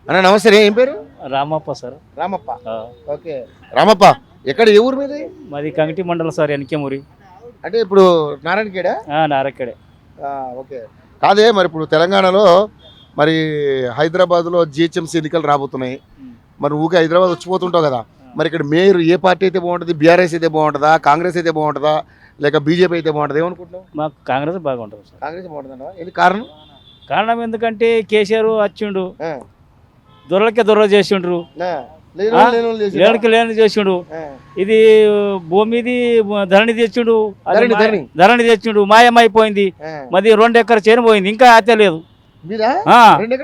అన్న నమస్తే, ఏం పేరు? రామప్ప సార్. రామప్ప. ఓకే రామప్ప, ఎక్కడ ఏ ఊరు మీది? మాది కంగటి మండలం సార్, ఎన్కేమూరి. అంటే ఇప్పుడు నారాయణఖేడా? నారక్కడే. ఓకే. కాదే, మరి ఇప్పుడు తెలంగాణలో మరి హైదరాబాద్లో జిహెచ్ఎంసీ ఎన్నికలు రాబోతున్నాయి. మరి ఊకే హైదరాబాద్ వచ్చిపోతుంటావు కదా, మరి ఇక్కడ మేయర్ ఏ పార్టీ అయితే బాగుంటుంది? బీఆర్ఎస్ అయితే బాగుంటుందా, కాంగ్రెస్ అయితే బాగుంటుందా, లేక బీజేపీ అయితే బాగుంటుంది? ఏమనుకుంటున్నావు? మాకు కాంగ్రెస్ బాగుంటుంది సార్. కాంగ్రెస్ బాగుంటుందా? ఇది కారణం? కారణం ఎందుకంటే కేసీఆర్ వచ్చిండు, దొరలకే దొర చేసిండ్రు, లేనికి లేని చేసిండు. ఇది భూమిది ధరణి తెచ్చిండు, ధరణి తెచ్చిండు, మాయమైపోయింది. మరి 2 ఎకరాలు చేను పోయింది, ఇంకా అయితే లేదు. 2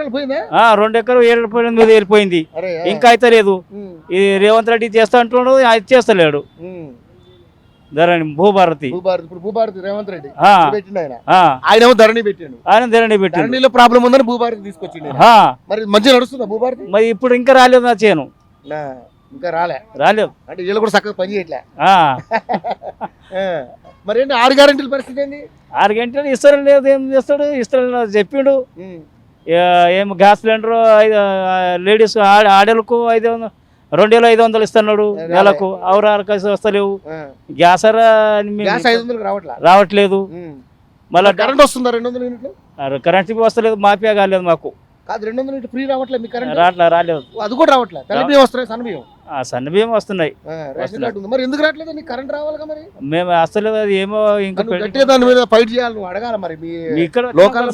ఎకరాలు 7 వెళ్ళిపోయింది, ఇంకా అయితే లేదు. ఇది రేవంత్ రెడ్డి చేస్తా అంటున్నాడు, అది చేస్తలేడు. ధరణి భూభారతి రేవంత్ రెడ్డి ఆయన ధరణి పెట్టాడు, ధరణి పెట్టాడు. ప్రాబ్లం ఉందని భూభారతి తీసుకొచ్చిండు. మరి మంచిగా నడుస్తుందా భూభారతి? మరి ఇప్పుడు ఇంకా రాలేదు నా చేను, ఇంకా రాలేదు. అంటే వీళ్ళు కూడా చక్కగా పని చేయట్లే. మరి ఏంటి 6 గ్యారెంటీల పరిస్థితి ఏంటి? 6 గంటలు ఇస్తారు లేదు, ఏం చేస్తాడు? ఇస్తాడు చెప్పిండు. ఏం గ్యాస్ సిలిండర్ లేడీస్ ఆడలకు 2,500 ఇస్తున్నాడు నెలకు, అవరాకసి వస్తలేవు. గ్యాస్ రావట్లేదు. మళ్ళీ కరెంట్ వస్తుందా? 200 యూనిట్లు కరెంట్ వస్తలేదు, మాఫియా కాలేదు మాకు. కాదు, 200 యూనిట్ ఫ్రీ రావట్లేదు మీకు? కరెంట్ రాలేదు, అది కూడా రావట్లేదు. తెల్ల బియ్యం వస్తున్నాయి, సన్న బియ్యం, సన్న బియ్యం వస్తున్నాయి. మరి ఎందుకు రావట్లేదు? నీకు కరెంట్ రావాలిగా. మరి మేము అసలు అది ఏమో ఇంకా గట్టిగా దాని మీద ఫైట్ చేయాలి, నువ్వు అడగాల. మరి మీ ఇక్కడ లోకల్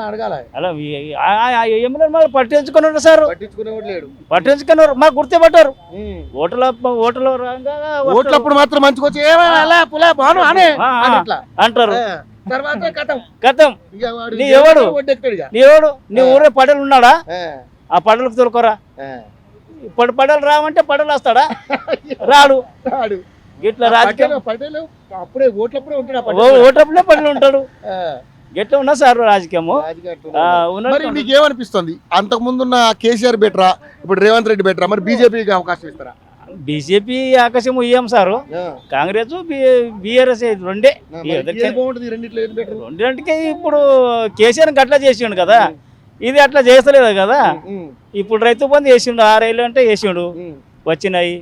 అడగాల. అలా ఏమైనా పట్టించుకున్నారు సార్, పట్టించుకునేవాడు లేడు. పట్టించుకున్నారు, మాకు గుర్తుపట్టారు. ఓట్ల ఓట్లప్పుడు మాత్రం మంచిగా వచ్చి అంటారు. తర్వాత కథం నీ ఎవడు నీ ఊరే పడలు ఉన్నాడా? ఆ పడలకు తోలుకోరా. ఇప్పుడు పడలు రావంటే పడలు వస్తాడా? రాడు. గిట్లా రాజకీయం అప్పుడే ఓట్లప్పుడే ఓట్లప్పుడే పడలు ఉంటాడు. గిట్లా ఉన్నా సార్ రాజకీయము. నీకేమనిపిస్తుంది? అంతకు ముందున్న కేసీఆర్ బెటరా, ఇప్పుడు రేవంత్ రెడ్డి బెటరా? మరి బీజేపీకి అవకాశం ఇస్తారా? బీజేపీ ఆకాశం ఇయ్యం సారు. కాంగ్రెస్ బీఆర్ఎస్ రెండింటికి ఇప్పుడు కేసీఆర్ అట్లా చేసిండు కదా, ఇది అట్లా చేస్తలేదు కదా. ఇప్పుడు రైతు బంధు చేసిండు, 6 ఏళ్ళు అంటే చేసిండు, వచ్చినాయి.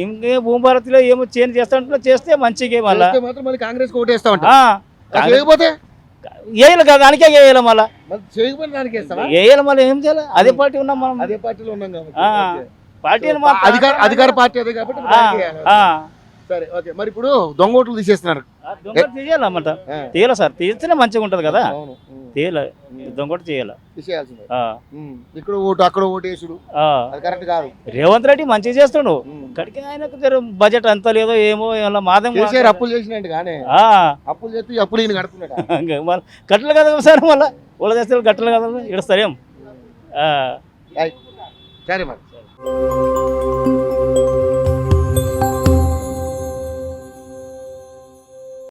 ఇంకే భూభారతిలో ఏమో చేంజ్ చేస్తా చేస్తే మంచిగా మళ్ళీ కాంగ్రెస్ ఓటేస్తా వేయాలి కదా, దానికే వేయాలి. మళ్ళీ వేయాలి, మళ్ళీ ఏం చేయాలి? అదే పార్టీ ఉన్నాం మనం, అదే పార్టీలో ఉన్నాం పార్టీ అధికార పార్టీ అదే కాబట్టి. సరే, ఓకే. మరి ఇప్పుడు దొంగ ఓట్లు తీసేస్తున్నారు, తీయాలన్నమాట. తీయాలి సార్, తీస్తేనే మంచిగా ఉంటది కదా. తీయాలి, దొంగోటు చేయాలి. ఇక్కడ ఓటు అక్కడ ఓటు వేసుడు కరెక్ట్ కాదు. రేవంత్ రెడ్డి మంచిగా చేస్తుండు, ఇక్కడికి ఆయనకు బడ్జెట్ అంత లేదో ఏమో. మాదం అప్పులు చేసినట్టు కానీ అప్పులు చేస్తే అప్పులు కడుతున్నాడు. కట్టలు కదా సార్, మళ్ళీ వాళ్ళ చేస్తే కట్టలు కదా ఇడస్తారేం. సరే మరి.